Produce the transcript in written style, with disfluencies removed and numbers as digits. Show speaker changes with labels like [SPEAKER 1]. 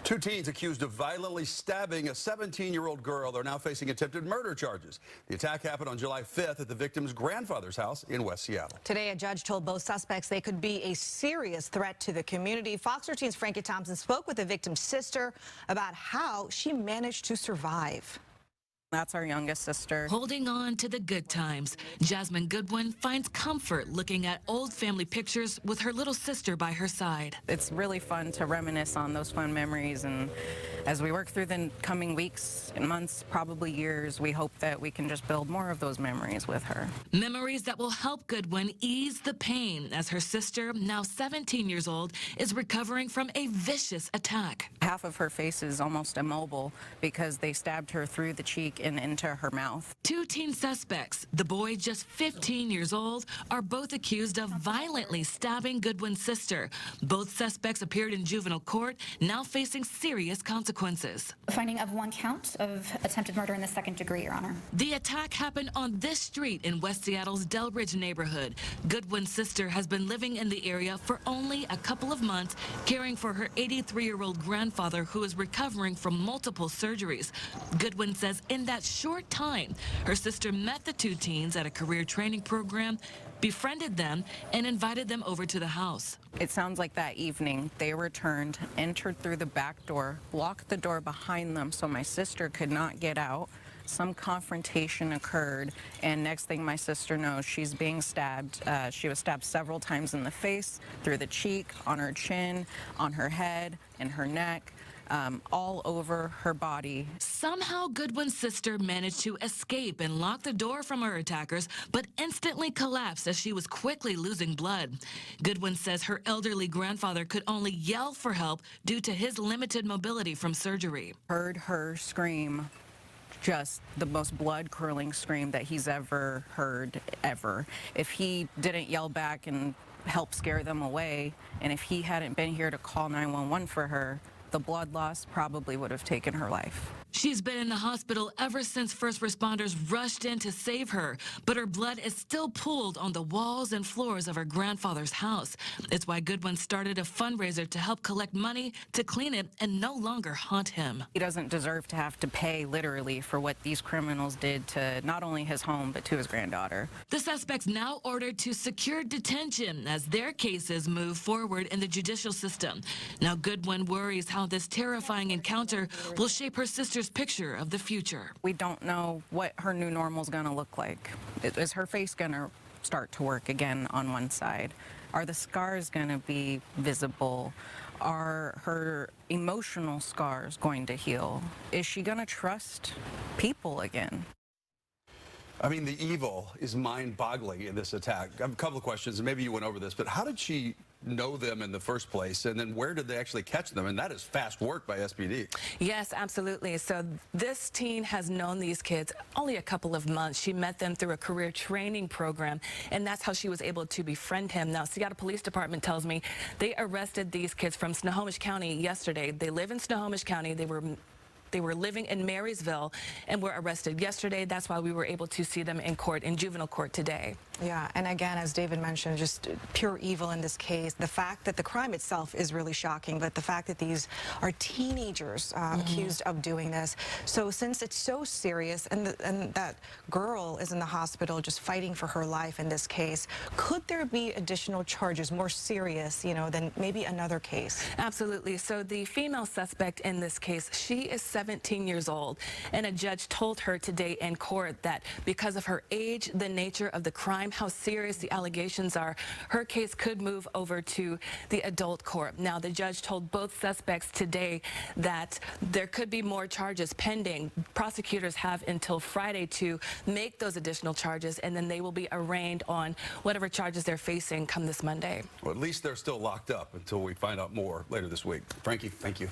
[SPEAKER 1] Two teens accused of violently stabbing a 17-year-old girl are now facing attempted murder charges. The attack happened on July 5th at the victim's grandfather's house in West Seattle.
[SPEAKER 2] Today, a judge told both suspects they could be a serious threat to the community. Fox 13's Frankie Thompson spoke with the victim's sister about how she managed to survive.
[SPEAKER 3] That's our youngest sister.
[SPEAKER 4] Holding on to the good times, Jasmine Goodwin finds comfort looking at old family pictures with her little sister by her side.
[SPEAKER 3] It's really fun to reminisce on those fun memories, and as we work through the coming weeks and months, probably years, we hope that we can just build more of those memories with her.
[SPEAKER 4] Memories that will help Goodwin ease the pain as her sister, now 17 years old, is recovering from a vicious attack.
[SPEAKER 3] Half of her face is almost immobile because they stabbed her through the cheek and into her mouth.
[SPEAKER 4] Two teen suspects, the boy just 15 years old, are both accused of violently stabbing Goodwin's sister. Both suspects appeared in juvenile court, now facing serious consequences.
[SPEAKER 5] Finding of one count of attempted murder in the second degree, Your Honor.
[SPEAKER 4] The attack happened on this street in West Seattle's Delridge neighborhood. Goodwin's sister has been living in the area for only a couple of months, caring for her 83-year-old grandfather who is recovering from multiple surgeries. Goodwin says in that short time, her sister met the two teens at a career training program, befriended them, and invited them over to the house.
[SPEAKER 3] It sounds like that evening they returned, entered through the back door, locked the door behind them so my sister could not get out. Some confrontation occurred, and next thing my sister knows, she's being stabbed. She was stabbed several times in the face, through the cheek, on her chin, on her head, in her neck. All over her body.
[SPEAKER 4] Somehow Goodwin's sister managed to escape and lock the door from her attackers, but instantly collapsed as she was quickly losing blood. Goodwin says her elderly grandfather could only yell for help due to his limited mobility from surgery.
[SPEAKER 3] Heard her scream, just the most blood-curdling scream that he's ever heard, ever. If he didn't yell back and help scare them away, and if he hadn't been here to call 911 for her, the blood loss probably would have taken her life.
[SPEAKER 4] She's been in the hospital ever since first responders rushed in to save her, but her blood is still pooled on the walls and floors of her grandfather's house. It's why Goodwin started a fundraiser to help collect money to clean it and no longer haunt him.
[SPEAKER 3] He doesn't deserve to have to pay literally for what these criminals did to not only his home, but to his granddaughter.
[SPEAKER 4] The suspects now ordered to secure detention as their cases move forward in the judicial system. Now Goodwin worries how this terrifying encounter will shape her sister's picture of the future.
[SPEAKER 3] We don't know what her new normal is going to look like. Is her face going to start to work again on one side? Are the scars going to be visible? Are her emotional scars going to heal? Is she going to trust people again?
[SPEAKER 1] I mean, the evil is mind-boggling in this attack. I have a couple of questions, and maybe you went over this, but how did she know them in the first place, and then where did they actually catch them? And that is fast work by SPD.
[SPEAKER 6] Yes, absolutely. So this teen has known these kids only a couple of months. She met them through a career training program, and that's how she was able to befriend him. Now, Seattle Police Department tells me they arrested these kids from Snohomish County yesterday. They live in Snohomish County. They were living in Marysville and were arrested yesterday. That's why we were able to see them in court, in juvenile court today.
[SPEAKER 2] Yeah, and again, as David mentioned, just pure evil in this case. The fact that the crime itself is really shocking, but the fact that these are teenagers accused of doing this. So since it's so serious and that girl is in the hospital just fighting for her life in this case, could there be additional charges more serious, you know, than maybe another case?
[SPEAKER 6] Absolutely. So the female suspect in this case, she is 17 years old, and a judge told her today in court that because of her age, the nature of the crime, how serious the allegations are, her case could move over to the adult court. Now, the judge told both suspects today that there could be more charges pending. Prosecutors have until Friday to make those additional charges, and then they will be arraigned on whatever charges they're facing come this Monday.
[SPEAKER 1] Well, at least they're still locked up until we find out more later this week. Frankie, thank you.